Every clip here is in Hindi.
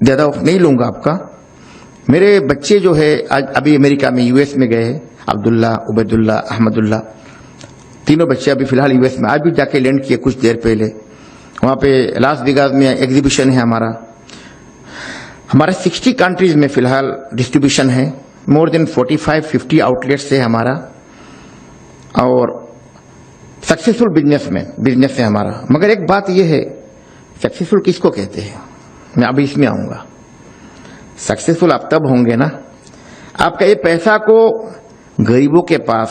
ज़्यादा वक्त नहीं लूँगा आपका। मेरे बच्चे जो है आज अभी अमेरिका में यूएस में गए हैं, अब्दुल्ला, उबैदुल्ला, अहमदुल्ला, तीनों बच्चे अभी फिलहाल यूएस में आज भी जाके लैंड किए कुछ देर पहले। वहाँ पे लास वेगास में एग्जीबिशन है हमारा 60 कंट्रीज में फिलहाल डिस्ट्रीब्यूशन है, मोर देन 45-50 आउटलेट्स है हमारा, और सक्सेसफुल बिजनेस है हमारा। मगर एक बात यह है, सक्सेसफुल किसको कहते हैं, मैं अभी इसमें आऊंगा। सक्सेसफुल आप तब होंगे ना, आपका ये पैसा को गरीबों के पास,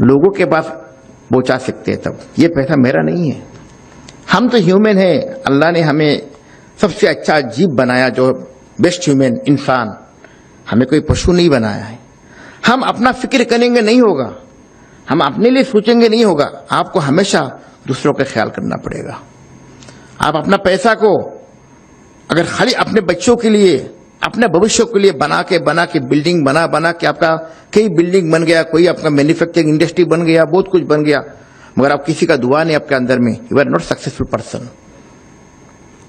लोगों के पास पहुंचा सकते हैं तब। ये पैसा मेरा नहीं है, हम तो ह्यूमन है, अल्लाह ने हमें सबसे अच्छा जीव बनाया, जो बेस्ट ह्यूमन इंसान, हमें कोई पशु नहीं बनाया है। हम अपना फिक्र करेंगे नहीं होगा, हम अपने लिए सोचेंगे नहीं होगा, आपको हमेशा दूसरों का ख्याल करना पड़ेगा। आप अपना पैसा को अगर खाली अपने बच्चों के लिए, अपने भविष्य के लिए बना के बिल्डिंग बना के आपका कई बिल्डिंग बन गया, कोई आपका मैन्युफैक्चरिंग इंडस्ट्री बन गया, बहुत कुछ बन गया, मगर आप किसी का दुआ नहीं आपके अंदर में, you are not successful person.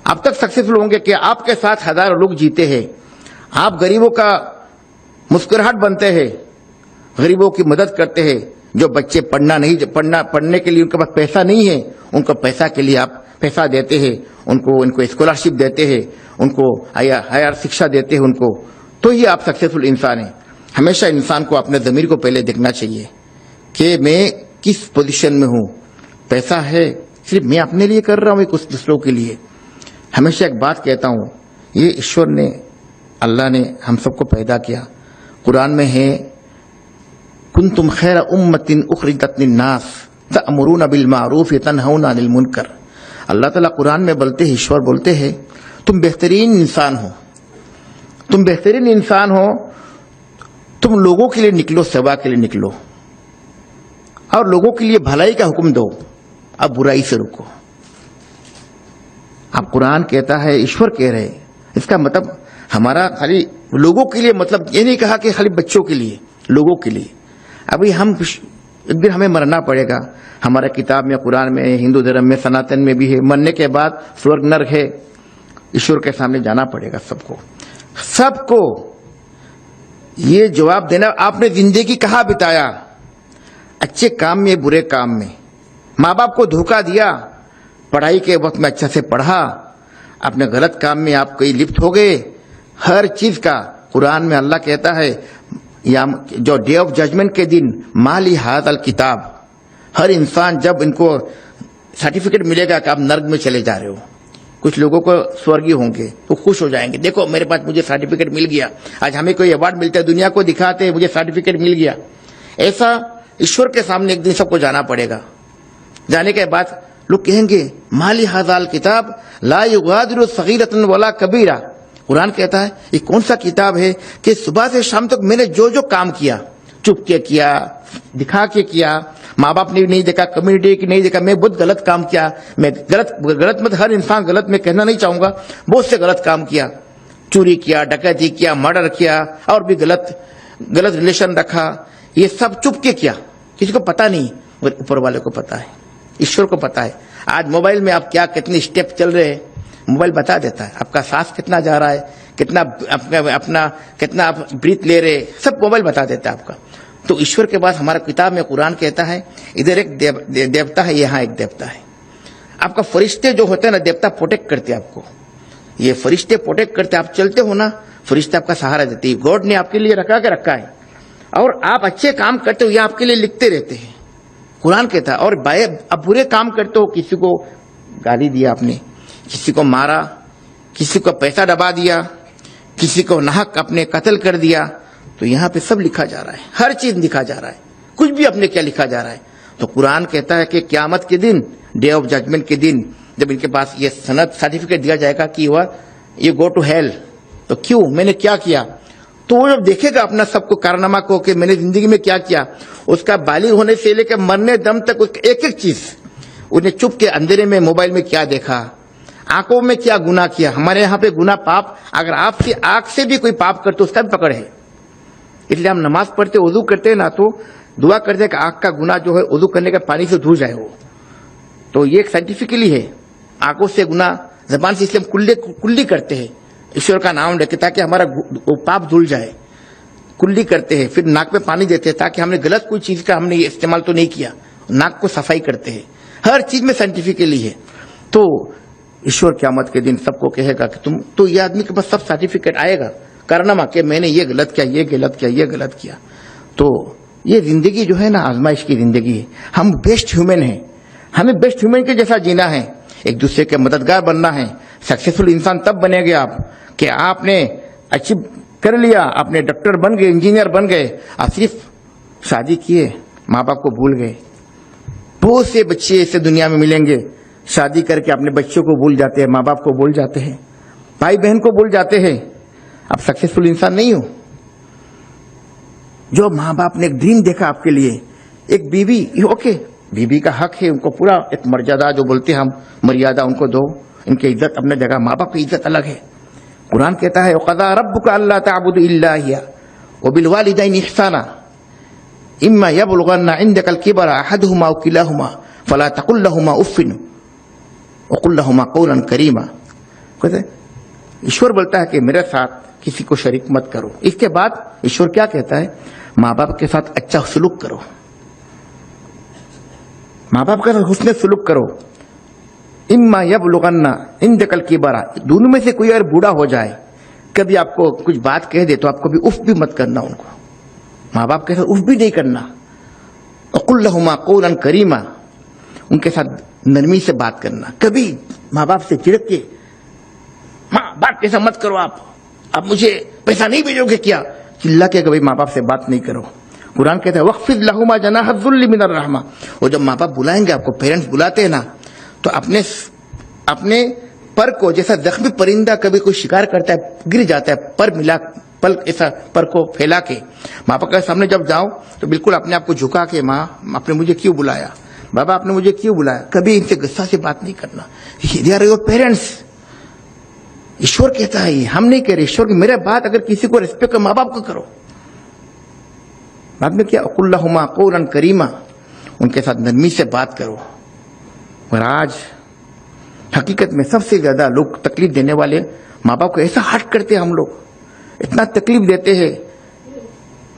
अब तक सक्सेसफुल होंगे कि आपके साथ हजारों लोग जीते हैं, आप गरीबों का मुस्कुराहट बनते हैं, गरीबों की मदद करते हैं। जो बच्चे पढ़ने के लिए उनके पास पैसा नहीं है, उनको पैसा के लिए आप पैसा देते हैं, उनको स्कॉलरशिप देते हैं, उनको हायर शिक्षा देते हैं उनको, तो ये आप सक्सेसफुल इंसान हैं। हमेशा इंसान को अपने ज़मीर को पहले देखना चाहिए कि मैं किस पोजीशन में हूँ। पैसा है सिर्फ मैं अपने लिए कर रहा हूँ, कुछ दूसरों के लिए। हमेशा एक बात कहता हूँ, ये ईश्वर ने, अल्लाह ने हम सबको पैदा किया। कुरान में है, कुंतुम खैरा उम्मतिन उखरिजत लिन्नास तअमुरूना बिल मारूफ व तनहौना अनिल मुनकर। अल्लाह ताला कुरान में बोलते हैं, ईश्वर बोलते हैं, तुम बेहतरीन इंसान हो, तुम बेहतरीन इंसान हो, तुम लोगों के लिए निकलो, सेवा के लिए निकलो, और लोगों के लिए भलाई का हुक्म दो, अब बुराई से रुको। अब कुरान कहता है, ईश्वर कह रहे, इसका मतलब हमारा खाली लोगों के लिए, मतलब ये नहीं कहा कि खाली बच्चों के लिए, लोगों के लिए। अभी हम एक दिन हमें मरना पड़ेगा, हमारे किताब में, कुरान में, हिंदू धर्म में, सनातन में भी है, मरने के बाद स्वर्ग नरक है, ईश्वर के सामने जाना पड़ेगा सबको ये जवाब देना, आपने जिंदगी कहाँ बिताया, अच्छे काम में, बुरे काम में, माँ बाप को धोखा दिया, पढ़ाई के वक्त में अच्छा से पढ़ा, अपने गलत काम में आप कहीं लिप्त हो गए। हर चीज का कुरान में अल्लाह कहता है, या जो डे ऑफ जजमेंट के दिन, माली हादल किताब, हर इंसान जब इनको सर्टिफिकेट मिलेगा कि आप नर्क में चले जा रहे हो, कुछ लोगों को स्वर्गीय होंगे तो खुश हो जाएंगे, देखो मेरे पास मुझे सर्टिफिकेट मिल गया, आज हमें कोई अवार्ड मिलता है, दुनिया को दिखाते हैं मुझे सर्टिफिकेट मिल गया। ऐसा ईश्वर के सामने एक दिन सबको जाना पड़ेगा। जाने के बाद लोग कहेंगे, माली हादल किताब ला युगादिरु सगीरतन वला कबीरा। कुरान कहता है, ये कौन सा किताब है कि सुबह से शाम तक मैंने जो जो काम किया, चुप के किया, दिखा के किया, माँ बाप ने भी नहीं देखा, कम्युनिटी की नहीं देखा, मैं बहुत गलत काम किया, मैं गलत मत, हर इंसान गलत मैं कहना नहीं चाहूंगा, बहुत से गलत काम किया, चोरी किया, डकैती किया, मर्डर किया, और भी गलत रिलेशन रखा, ये सब चुप के किया, किसी को पता नहीं, मगर ऊपर वाले को पता है, ईश्वर को पता है। आज मोबाइल में आप क्या कितने स्टेप चल रहे हैं, मोबाइल बता देता है, आपका सांस कितना जा रहा है, कितना अपना कितना आप ब्रीथ ले रहे, सब मोबाइल बता देता है आपका। तो ईश्वर के पास हमारा किताब में कुरान कहता है, इधर एक देवता है, यहाँ एक देवता है। आपका फरिश्ते जो होते हैं ना, देवता प्रोटेक्ट करते हैं आपको, ये फरिश्ते प्रोटेक्ट करते, आप चलते हो ना, फरिश्ते आपका सहारा देते हैं। गॉड ने आपके लिए रखा है, और आप अच्छे काम करते हो, ये आपके लिए लिखते रहते हैं, कुरान कहता है। और आप बुरे काम करते हो, किसी को गाली दिया आपने, किसी को मारा, किसी को पैसा दबा दिया, किसी को नाहक अपने कत्ल कर दिया, तो यहाँ पे सब लिखा जा रहा है, हर चीज लिखा जा रहा है, कुछ भी अपने क्या लिखा जा रहा है। तो कुरान कहता है कि क़यामत के दिन, डे ऑफ जजमेंट के दिन, जब इनके पास ये सनद सर्टिफिकेट दिया जाएगा कि वह ये गो टू हेल, तो क्यों, मैंने क्या किया, तो वो जब देखेगा अपना सबको कारनामा को कि मैंने जिंदगी में क्या किया, उसका बालिग होने से लेकर मरने दम तक उसका एक एक चीज, उसने चुप के अंधेरे में मोबाइल में क्या देखा, आंखों में क्या गुनाह किया। हमारे यहाँ पे गुनाह पाप, अगर आपकी आंख से भी कोई पाप करते उसका भी पकड़ है। इसलिए हम नमाज पढ़ते, वुजू करते ना, तो दुआ करते हैं कि आंख का गुनाह जो है वुजू करने के पानी से धुल जाए वो। तो ये एक साइंटिफिकली है, आंखों से गुनाह जबान से इसलिए हम कुल्ली करते हैं, ईश्वर का नाम लेके, ताकि हमारा वो पाप धुल जाए। कुल्ली करते हैं, फिर नाक में पानी देते हैं ताकि हमने गलत कोई चीज का हमने इस्तेमाल तो नहीं किया। नाक को सफाई करते हैं, हर चीज में साइंटिफिकली है। तो ईश्वर क़यामत के दिन सबको कहेगा कि तुम तो, ये आदमी के पास सब सर्टिफिकेट आएगा, कारनामा कि मैंने ये गलत किया, ये गलत किया, ये गलत किया। तो ये जिंदगी जो है ना, आजमाइश की जिंदगी है। हम बेस्ट ह्यूमन हैं, हमें बेस्ट ह्यूमन के जैसा जीना है, एक दूसरे के मददगार बनना है। सक्सेसफुल इंसान तब बनेंगे आप कि आपने अचीव कर लिया, आपने डॉक्टर बन गए, इंजीनियर बन गए, आप सिर्फ शादी किए, माँ बाप को भूल गए। बहुत से बच्चे ऐसे दुनिया में मिलेंगे, शादी करके अपने बच्चों को भूल जाते हैं, माँ बाप को भूल जाते हैं, भाई बहन को भूल जाते हैं। आप सक्सेसफुल इंसान नहीं हो। जो माँ बाप ने एक ड्रीम देखा आपके लिए, एक बीवी, ओके, बीवी का हक है, उनको पूरा एक मर्यादा जो बोलते हैं हम, मर्यादा उनको दो, इनकी इज्जत अपने जगह, माँ बाप की इज्जत अलग है। कुरान कहता है वक़ज़ा रब्बुका अल्ला तअबुदू इल्ला हिया व बिल वालिदैनि इहसाना इम्मा यबलुगन्ना इंदकल किबरा अहदुहुमा अव किलाहुमा फला तकुल लहुमा उफ़्फ़िन व कुल लहुमा क़ौलन करीमा। कहते ईश्वर बोलता है कि मेरे साथ किसी को शरीक मत करो। इसके बाद ईश्वर क्या कहता है, माँ बाप के साथ अच्छा सलूक करो, माँ बाप के साथ हुस्न सलूक करो। इम्मा यबलुगन्ना इंदकल किबरा, दोनों में से कोई अगर बूढ़ा हो जाए, कभी आपको कुछ बात कह दे तो आप कभी उफ भी मत करना उनको, माँ बाप के साथ उफ भी नहीं करना। वक़ुल लहुमा क़ौलन करीमा, उनके साथ नरमी से बात करना। कभी माँ बाप से चिढ़ के, माँ बाप के साथ मत करो, आप मुझे पैसा नहीं भेजोगे क्या, चिल्ला के कभी माँ बाप से बात नहीं करो। कुरान कहता है वक़्फ़िज़ लहुमा जनाह ज़ुल्लि मिनर रहमा। वो जब माँ बाप बुलाएंगे आपको, पेरेंट्स बुलाते हैं ना, तो अपने पर को, जैसा जख्मी परिंदा कभी कोई शिकार करता है, गिर जाता है, पर मिला पल ऐसा पर को फैला के, माँ बाप के सामने जब जाओ तो बिल्कुल अपने आप को झुका के, माँ आपने मुझे क्यों बुलाया, बाबा आपने मुझे क्यों बुलाया, कभी इनसे गुस्सा से बात नहीं करना। They are your parents. ईश्वर कहता है, हम नहीं कह रहे, ईश्वर की मेरे बात अगर किसी को रिस्पेक्ट करो, माँ बाप को करो। बाद में क्या, वक़ुल लहुमा क़ौलन करीमा, उनके साथ नरमी से बात करो। और आज हकीकत में सबसे ज्यादा लोग तकलीफ देने वाले माँ बाप को ऐसा हर्ट करते हैं, हम लोग इतना तकलीफ देते हैं,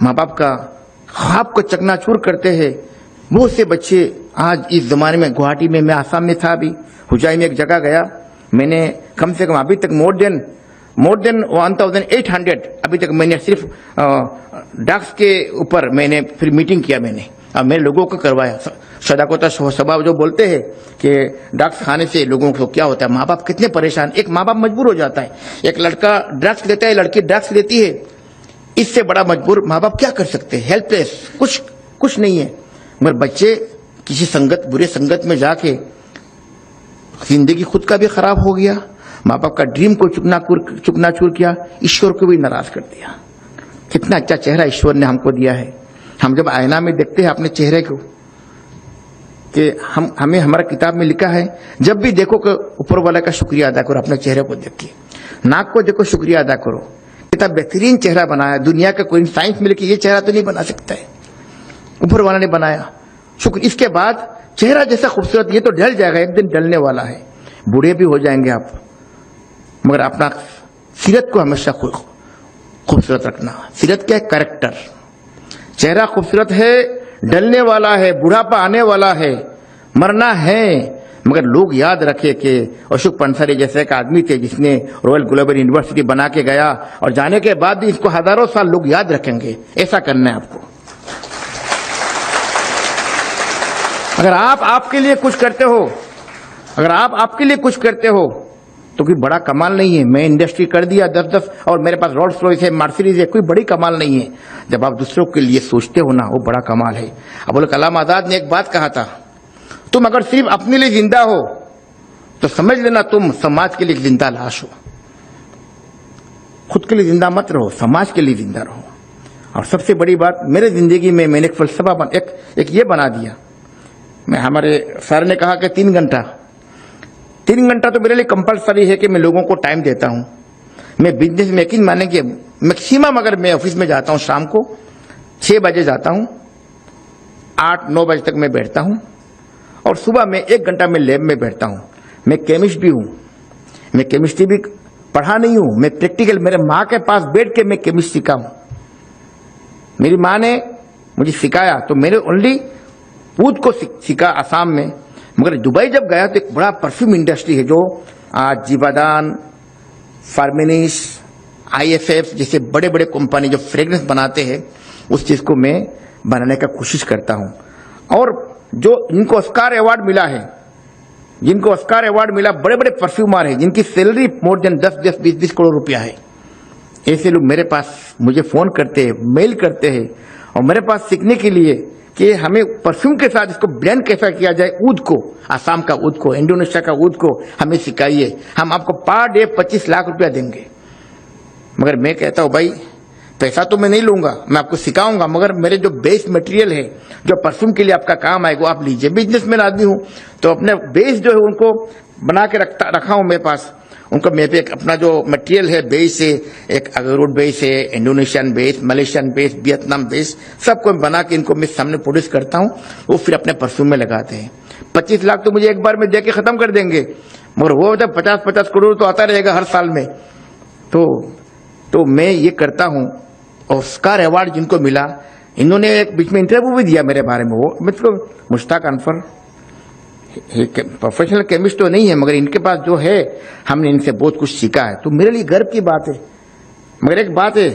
माँ बाप का ख्वाब को चकनाचूर करते हैं। बहुत से बच्चे आज इस जमाने में, गुवाहाटी में, मैं आसाम में था, अभी हुजाई में एक जगह गया, मैंने कम से कम अभी तक मोर देन 1800 अभी तक मैंने सिर्फ ड्रग्स के ऊपर मैंने फिर मीटिंग किया मैंने, अब मैंने लोगों को करवाया। सदाकोता स्वभाव जो बोलते हैं कि ड्रग्स खाने से लोगों को क्या होता है, माँ बाप कितने परेशान, एक माँ बाप मजबूर हो जाता है, एक लड़का ड्रग्स लेता है, लड़की ड्रग्स लेती है, इससे बड़ा मजबूर माँ बाप क्या कर सकते हैं, हेल्पलेस, कुछ नहीं है। मगर बच्चे किसी संगत, बुरे संगत में जाके जिंदगी खुद का भी खराब हो गया, माँ बाप का ड्रीम को चुकनाचूर किया, ईश्वर को भी नाराज कर दिया। कितना अच्छा चेहरा ईश्वर ने हमको दिया है। हम जब आईना में देखते हैं अपने चेहरे को, कि हमें हमारा किताब में लिखा है, जब भी देखो कि ऊपर वाला का शुक्रिया अदा करो, अपने चेहरे को देख के, नाक को देखो शुक्रिया अदा करो, कितना बेहतरीन चेहरा बनाया। दुनिया का कोई साइंस में लिखी ये चेहरा तो नहीं बना सकता है, ऊपर वाला ने बनाया, शुक्र। इसके बाद चेहरा जैसा खूबसूरत, ये तो ढल जाएगा, एक दिन ढलने वाला है, बूढ़े भी हो जाएंगे आप, मगर अपना सीरत को हमेशा खूबसूरत रखना। सीरत क्या है, कैरेक्टर। चेहरा खूबसूरत है, ढलने वाला है, बुढ़ापा आने वाला है, मरना है, मगर लोग याद रखे कि अशोक पंसारी जैसे एक आदमी थे जिसने रॉयल ग्लोबल यूनिवर्सिटी बना के गया, और जाने के बाद भी इसको हजारों साल लोग याद रखेंगे। ऐसा करना है आपको। अगर आप आपके लिए कुछ करते हो, अगर आप आपके लिए कुछ करते हो तो कोई बड़ा कमाल नहीं है। मैं इंडस्ट्री कर दिया 10-10 और मेरे पास रोल्स रॉयस है, मर्सिडीज है, कोई बड़ी कमाल नहीं है। जब आप दूसरों के लिए सोचते हो ना, वो बड़ा कमाल है। अबुल कलाम आजाद ने एक बात कहा था, तुम अगर सिर्फ अपने लिए जिंदा हो तो समझ लेना तुम समाज के लिए जिंदा लाश हो। खुद के लिए जिंदा मत रहो, समाज के लिए जिंदा रहो। और सबसे बड़ी बात मेरे जिंदगी में मैंने एक फलसफा एक ये बना दिया। मैं, हमारे सर ने कहा कि 3 घंटा तो मेरे लिए कंपलसरी है कि मैं लोगों को टाइम देता हूं। मैं बिजनेस में यकीन माने कि मैक्सिमम अगर मैं ऑफिस में जाता हूं शाम को 6 बजे जाता हूं, 8-9 बजे तक मैं बैठता हूं, और सुबह में 1 घंटा मैं लैब में बैठता हूं। मैं केमिस्ट भी हूं, मैं केमिस्ट्री भी पढ़ा नहीं हूं, मैं प्रैक्टिकल मेरे माँ के पास बैठ के मैं केमिस्ट्री सीखा हूं। मेरी माँ ने मुझे सिखाया, तो मैंने ओनली ऊद को सीखा आसाम में। मगर दुबई जब गया तो एक बड़ा परफ्यूम इंडस्ट्री है जो आज जीवादान, फार्मिनिस, IFF जैसे बड़े बड़े कंपनी जो फ्रेग्रेंस बनाते हैं, उस चीज को मैं बनाने का कोशिश करता हूं। और जो जिनको ऑस्कार अवार्ड मिला है, जिनको ऑस्कार अवार्ड मिला, बड़े बड़े परफ्यूमर हैं जिनकी सैलरी मोर देन 10-20 करोड़ रुपया है। ऐसे लोग मेरे पास मुझे फोन करते हैं, मेल करते हैं और मेरे पास सीखने के लिए कि हमें परफ्यूम के साथ इसको ब्लेंड कैसा किया जाए, ऊद को, आसाम का ऊद को, इंडोनेशिया का ऊद को हमें सिखाइए, हम आपको पर डे 25 लाख रुपया देंगे। मगर मैं कहता हूं भाई पैसा तो मैं नहीं लूंगा, मैं आपको सिखाऊंगा, मगर मेरे जो बेस मटेरियल है जो परफ्यूम के लिए आपका काम आएगा आप लीजिए। बिजनेसमैन आदमी हूं तो अपने बेस जो है उनको बना के रखा हूं मेरे पास। उनको मेरे पे अपना जो मटेरियल है, बेस है, एक अगरूड बेस है, Indonesian base, Malaysian base, Vietnam base, सबको बना के इनको मैं सामने प्रोड्यूस करता हूं। वो फिर अपने परफ्यूम में लगाते हैं। 25 लाख तो मुझे एक बार में दे के खत्म कर देंगे, मगर वो जब 50-50 करोड़ तो आता रहेगा हर साल में। तो मैं ये करता हूं। ऑस्कार अवार्ड जिनको मिला, इन्होंने एक बीच में इंटरव्यू भी दिया मेरे बारे में। वो मतलब मुश्ताक अनवर प्रोफेशनल केमिस्ट तो नहीं है, मगर इनके पास जो है हमने इनसे बहुत कुछ सीखा है, तो मेरे लिए गर्व की बात है। मगर एक बात है,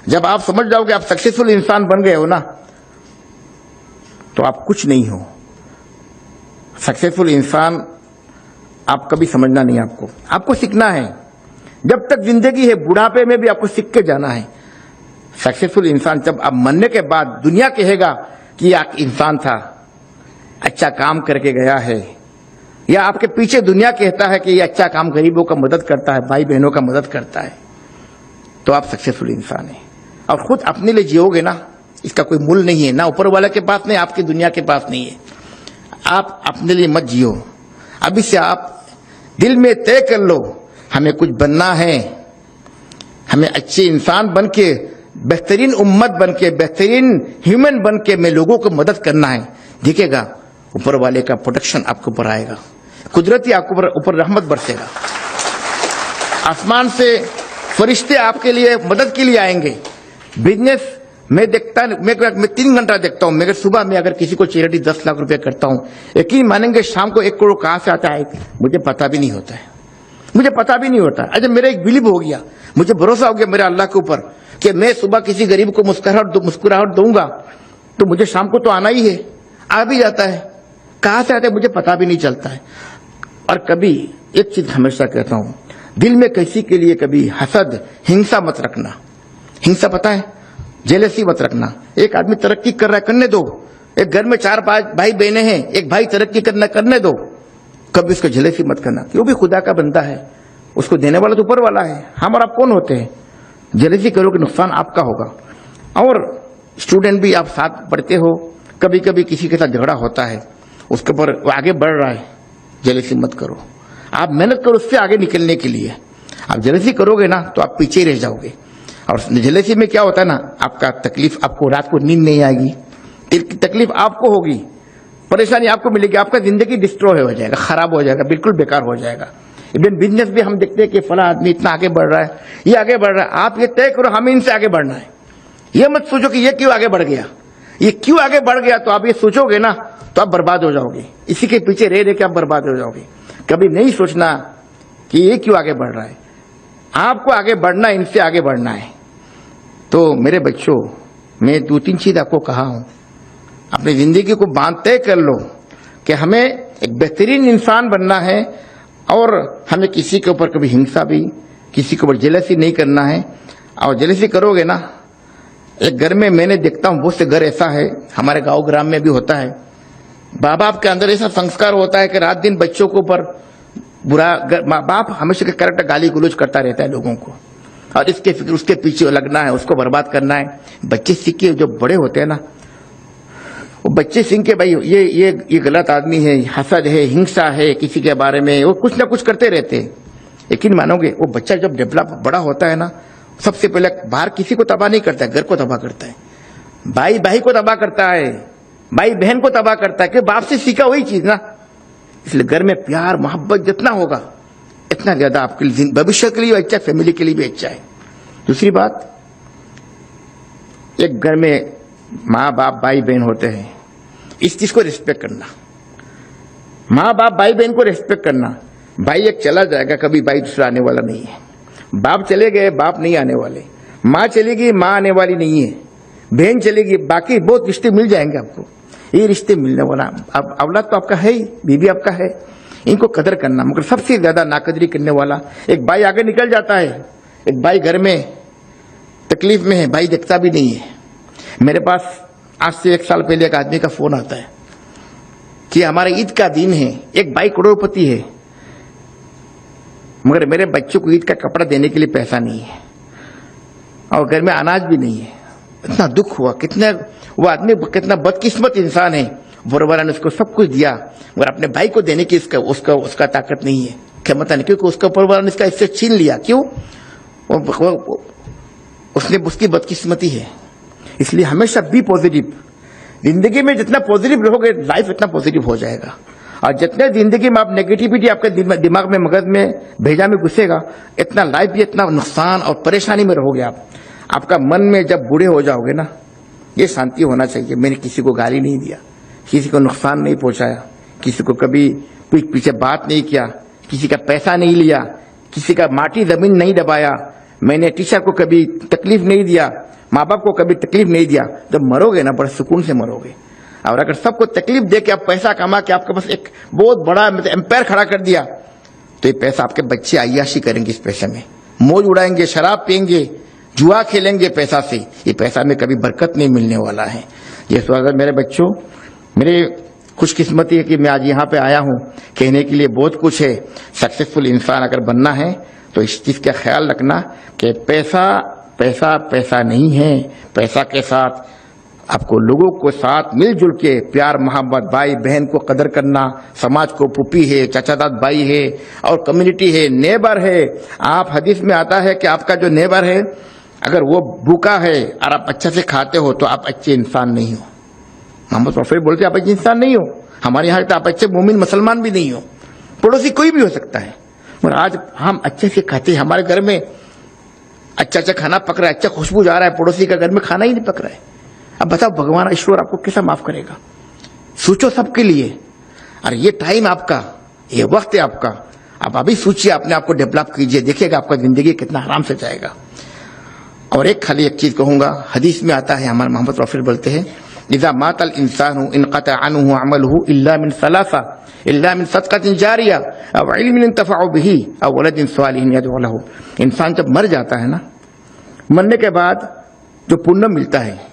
जब आप समझ जाओगे आप सक्सेसफुल इंसान बन गए हो ना, तो आप कुछ नहीं हो। सक्सेसफुल इंसान आप कभी समझना नहीं, आपको सीखना है। जब तक जिंदगी है, बुढ़ापे में भी आपको सीख के जाना है। सक्सेसफुल इंसान जब आप मरने के बाद दुनिया कहेगा कि यह इंसान था, अच्छा काम करके गया है, या आपके पीछे दुनिया कहता है कि यह अच्छा काम गरीबों का मदद करता है, भाई बहनों का मदद करता है, तो आप सक्सेसफुल इंसान हैं। और खुद अपने लिए जियोगे ना, इसका कोई मूल्य नहीं है, ना ऊपर वाले के पास नहीं, आपकी दुनिया के पास नहीं है। आप अपने लिए मत जियो। अभी से आप दिल में तय कर लो, हमें कुछ बनना है, हमें अच्छे इंसान बन के, बेहतरीन उम्मत बन के, बेहतरीन ह्यूमन बन के मैं लोगों को मदद करना है। दिखेगा ऊपर वाले का प्रोटेक्शन आपके ऊपर आएगा, कुदरती आपके ऊपर रहमत बरसेगा, आसमान से फरिश्ते आपके लिए मदद के लिए आएंगे। बिजनेस मैं 3 घंटा देखता हूं, मगर सुबह में अगर किसी को चैरिटी 10 लाख रुपया करता हूं, यकीन मानेंगे शाम को 1 करोड़ कहां से आता है मुझे पता भी नहीं होता है, मुझे पता भी नहीं होता। अच्छा, मेरा एक बिलीव हो गया, मुझे भरोसा हो गया मेरे अल्लाह के ऊपर कि मैं सुबह किसी गरीब को मुस्कुराहट दूंगा तो मुझे शाम को तो आना ही है, आ भी जाता है। कहां से आता है मुझे पता भी नहीं चलता है। और कभी एक चीज हमेशा कहता हूं, दिल में किसी के लिए कभी हसद, हिंसा मत रखना। हिंसा पता है, जेलसी मत रखना। एक आदमी तरक्की कर रहा है, करने दो। एक घर में 4-5 भाई बहनें हैं, एक भाई तरक्की करने दो, कभी उसको जेलसी मत करना। वो भी खुदा का बंदा है, उसको देने वाला तो ऊपर वाला है, हम और आप कौन होते हैं। जेलसी करोगे नुकसान आपका होगा। और स्टूडेंट भी आप साथ पढ़ते हो, कभी कभी किसी के साथ झगड़ा होता है, उसके ऊपर वो आगे बढ़ रहा है, जेलसी मत करो। आप मेहनत करो उससे आगे निकलने के लिए। आप जेलसी करोगे ना तो आप पीछे रह जाओगे। और जेलसी में क्या होता है ना, आपका तकलीफ, आपको रात को नींद नहीं आएगी, तकलीफ आपको होगी, परेशानी आपको मिलेगी, आपका जिंदगी डिस्ट्रॉय हो जाएगा, खराब हो जाएगा, बिल्कुल बेकार हो जाएगा। इवन बिजनेस भी हम देखते हैं कि फला आदमी इतना आगे बढ़ रहा है, ये आगे बढ़ रहा है, आप ये तय करो हमें इनसे आगे बढ़ना है। ये मत सोचो कि ये क्यों आगे बढ़ गया, ये क्यों आगे बढ़ गया, तो आप ये सोचोगे ना तो आप बर्बाद हो जाओगे। इसी के पीछे रह के आप बर्बाद हो जाओगे। कभी नहीं सोचना कि ये क्यों आगे बढ़ रहा है, आपको आगे बढ़ना, इनसे आगे बढ़ना है। तो मेरे बच्चों, मैं 2-3 चीज आपको कहा हूं, अपनी जिंदगी को बांध तय कर लो कि हमें एक बेहतरीन इंसान बनना है और हमें किसी के ऊपर कभी हिंसा भी, किसी के ऊपर जेलसी नहीं करना है। और जेलसी करोगे ना, एक घर में मैंने देखता हूं बहुत से घर ऐसा है, हमारे गांव ग्राम में भी होता है, माँ बाप के अंदर ऐसा संस्कार होता है कि रात दिन बच्चों के ऊपर बुरा, माँ बाप हमेशा के करेक्ट गाली गुलोच करता रहता है लोगों को, और इसके फिक्र उसके पीछे लगना है, उसको बर्बाद करना है। बच्चे सीख के जो बड़े होते हैं ना, वो बच्चे सीख के भाई ये गलत आदमी है, हसद है, हिंसा है, किसी के बारे में वो कुछ ना कुछ करते रहते हैं। यकीन मानोगे, वो बच्चा जब डेवलप बड़ा होता है ना, सबसे पहले बाहर किसी को तबाह नहीं करता है, घर को तबाह करता है, भाई भाई को तबाह करता है, भाई बहन को तबाह करता है, कि बाप से सीखा वही चीज ना। इसलिए घर में प्यार मोहब्बत जितना होगा, एक इतना ज्यादा आपके लिए भविष्य के लिए अच्छा, फैमिली के लिए भी अच्छा है। दूसरी बात, एक घर में माँ बाप भाई बहन होते हैं, इस चीज को रिस्पेक्ट करना, माँ बाप भाई बहन को रिस्पेक्ट करना। भाई एक चला जाएगा, कभी भाई दूसरा आने वाला नहीं है। बाप चले गए, बाप नहीं आने वाले। माँ चलेगी, माँ आने वाली नहीं है। बहन चलेगी, बाकी बहुत रिश्ते मिल जाएंगे आपको। ये रिश्ते मिलने वाला, अब औलाद तो आपका है ही, बीवी आपका है, इनको कदर करना। मगर सबसे ज्यादा नाकदरी करने वाला, एक भाई आगे निकल जाता है, एक भाई घर में तकलीफ में है, भाई देखता भी नहीं है। मेरे पास आज से 1 साल पहले एक आदमी का फोन आता है कि हमारे ईद का दिन है, एक भाई करोड़पति है, मगर मेरे बच्चों को ईद का कपड़ा देने के लिए पैसा नहीं है और घर में अनाज भी नहीं है। इतना दुख हुआ, कितना वो आदमी कितना बदकिस्मत इंसान है। वरवरा ने उसको सब कुछ दिया, मगर अपने भाई को देने की उसका ताकत नहीं है, क्षमता नहीं, क्योंकि उसका परवरा ने इसका इससे छीन लिया। क्यों? उसने उसकी बदकिस्मती है। इसलिए हमेशा बी पॉजिटिव। जिंदगी में जितना पॉजिटिव रहोगे, लाइफ इतना पॉजिटिव हो जाएगा। और जितने जिंदगी में आप नेगेटिविटी आपके दिमाग में, मगज में, भेजा में घुसेगा, इतना लाइफ भी इतना नुकसान और परेशानी में रहोगे आप। आपका मन में जब बूढ़े हो जाओगे ना, ये शांति होना चाहिए। मैंने किसी को गाली नहीं दिया, किसी को नुकसान नहीं पहुंचाया, किसी को कभी पीछे बात नहीं किया, किसी का पैसा नहीं लिया, किसी का माटी जमीन नहीं दबाया, मैंने टीचर को कभी तकलीफ नहीं दिया, माँ बाप को कभी तकलीफ नहीं दिया। जब मरोगे ना, बड़े सुकून से मरोगे। और अगर सबको तकलीफ दे के आप पैसा कमा के आपके पास एक बहुत बड़ा एम्पायर खड़ा कर दिया, तो ये पैसा आपके बच्चे अय्याशी करेंगे, इस पैसे में मौज उड़ाएंगे, शराब पियेंगे, जुआ खेलेंगे पैसा से। ये पैसा में कभी बरकत नहीं मिलने वाला है। ये तो अगर मेरे बच्चों, मेरे खुशकिस्मती है कि मैं आज यहाँ पे आया हूँ। कहने के लिए बहुत कुछ है। सक्सेसफुल इंसान अगर बनना है तो इस चीज का ख्याल रखना कि पैसा पैसा पैसा नहीं है। पैसा के साथ आपको लोगों को साथ मिलजुल के प्यार मोहब्बत, भाई बहन को कदर करना, समाज को पुपी है, चाचादाद भाई है और कम्युनिटी है, नेबर है। आप हदीस में आता है कि आपका जो नेबर है, अगर वो भूखा है और आप अच्छा से खाते हो तो आप अच्छे इंसान नहीं हो। मोहम्मद प्रॉफिट बोलते आप अच्छे इंसान नहीं हो। हमारे यहाँ तो आप अच्छे मोमिन मुसलमान भी नहीं हो। पड़ोसी कोई भी हो सकता है, मगर आज हम अच्छे से खाते हैं। हमारे घर में अच्छा खाना पक रहा है, अच्छा खुशबू जा रहा है, पड़ोसी का घर में खाना ही नहीं पक रहा है। अब बताओ भगवान ईश्वर आपको कैसा माफ करेगा? सोचो सबके लिए। और ये टाइम आपका, ये वक्त है आपका। आप अभी सोचिए, अपने आप को डेवलप कीजिए, देखिएगा आपका जिंदगी कितना आराम से जाएगा। और खाली एक चीज कहूंगा, हदीस में आता है, हमारे मोहम्मद प्रॉफिट बोलते हैं, इज़ा मातल इंसानु इनक़ता अन्हु अमलुहु इल्ला मिन सलासा इल्ला मिन सदक़तिन जारिया अव इल्मिन इंतफ़अ बिही अव वलदिन सालिहिन यदअू लहू। इंसान जब मर जाता है ना, मरने के बाद जो पुण्य मिलता है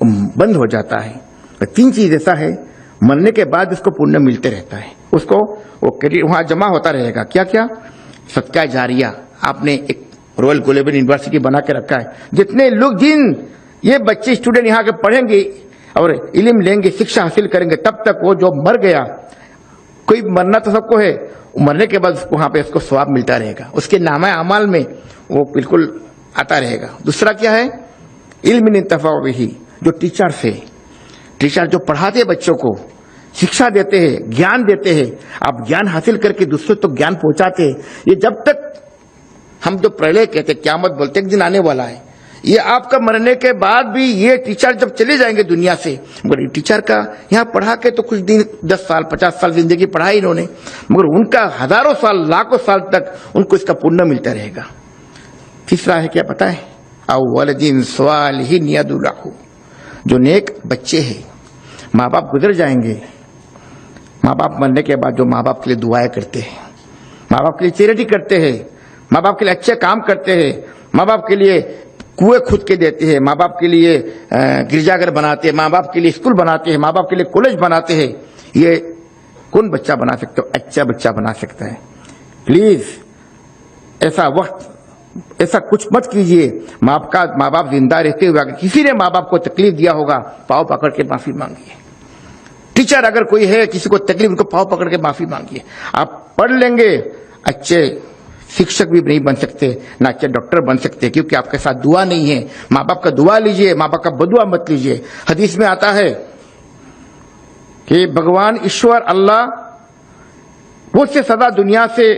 बंद हो जाता है। तो 3 चीज ऐसा है, मरने के बाद उसको पुण्य मिलते रहता है, उसको वो वहां जमा होता रहेगा। क्या क्या? सदका जारिया। आपने एक रॉयल ग्लोबल यूनिवर्सिटी बना के रखा है, जितने लोग, जिन ये बच्चे स्टूडेंट यहाँ के पढ़ेंगे और इल्म लेंगे, शिक्षा हासिल करेंगे, तब तक वो जो मर गया, कोई मरना तो सबको है, मरने के बाद वहां पे उसको सवाब मिलता रहेगा, उसके नामा अमाल में वो बिल्कुल आता रहेगा। दूसरा क्या है? इल्म इंतफ़अ बिही। जो टीचर से, टीचर जो पढ़ाते हैं बच्चों को, शिक्षा देते हैं, ज्ञान देते हैं, आप ज्ञान हासिल करके दूसरों तक ज्ञान पहुंचाते हैं। ये जब तक हम जो प्रलय कहते, क्यामत बोलते, एक दिन आने वाला है। ये आपका मरने के बाद भी ये टीचर जब चले जाएंगे दुनिया से, मगर टीचर का यहाँ पढ़ा के तो कुछ दिन 10 साल 50 साल जिंदगी पढ़ाई इन्होंने, मगर उनका हजारों साल लाखों साल तक उनको इसका पुण्य मिलता रहेगा। तीसरा है क्या पता है? अव्वलदिन स्वालिहिन यदअू लहू। जो नेक बच्चे हैं, माँ बाप गुजर जाएंगे, माँ बाप मरने के बाद जो माँ बाप के लिए दुआएं करते हैं, माँ बाप के लिए चैरिटी करते हैं, माँ बाप के लिए अच्छे काम करते हैं, माँ बाप के लिए कुएं खुद के देते हैं, माँ बाप के लिए गिरजाघर बनाते हैं, माँ बाप के लिए स्कूल बनाते हैं, माँ बाप के लिए कॉलेज बनाते हैं। ये कौन बच्चा बना सकता है? अच्छा बच्चा बना सकता है। प्लीज ऐसा वक्त, ऐसा कुछ मत कीजिए। माँ बाप जिंदा रहते हुए अगर किसी ने माँ बाप को तकलीफ दिया होगा, पाँव पकड़ के माफी मांगिए। टीचर अगर कोई है किसी को तकलीफ, उनको पाँव पकड़ के माफी मांगिए। आप पढ़ लेंगे, अच्छे शिक्षक भी नहीं बन सकते, ना अच्छे डॉक्टर बन सकते, क्योंकि आपके साथ दुआ नहीं है। माँ बाप का दुआ लीजिए, माँ बाप का बदुआ मत लीजिए। हदीस में आता है कि भगवान ईश्वर अल्लाह वो से सदा दुनिया से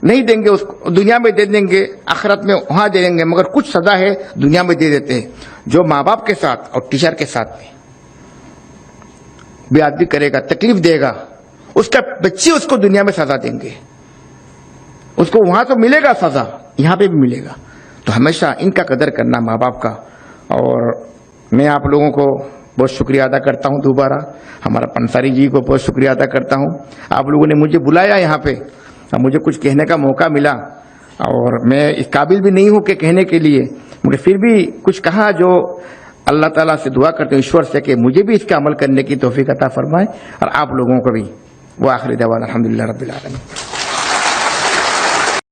नहीं देंगे, उसको दुनिया में दे देंगे, आखिरत में वहां दे देंगे, मगर कुछ सजा है दुनिया में दे देते हैं। जो माँ बाप के साथ और टीचर के साथ में बेअदबी करेगा, तकलीफ देगा, उसका बच्चे उसको दुनिया में सजा देंगे, उसको वहां तो मिलेगा सजा, यहां पे भी मिलेगा। तो हमेशा इनका कदर करना माँ बाप का। और मैं आप लोगों को बहुत शुक्रिया अदा करता हूं, दोबारा हमारा पंसारी जी को बहुत शुक्रिया अदा करता हूं। आप लोगों ने मुझे बुलाया यहाँ पे, मुझे कुछ कहने का मौका मिला, और मैं इस काबिल भी नहीं हूं कि कहने के लिए, मगर फिर भी कुछ कहा जो अल्लाह ताला से दुआ करते हैं ईश्वर से कि मुझे भी इसका अमल करने की तौफीक अता फरमाए और आप लोगों को भी। वो आखिरी दवा अल्हम्दुलिल्लाह रब्बिल आलमीन।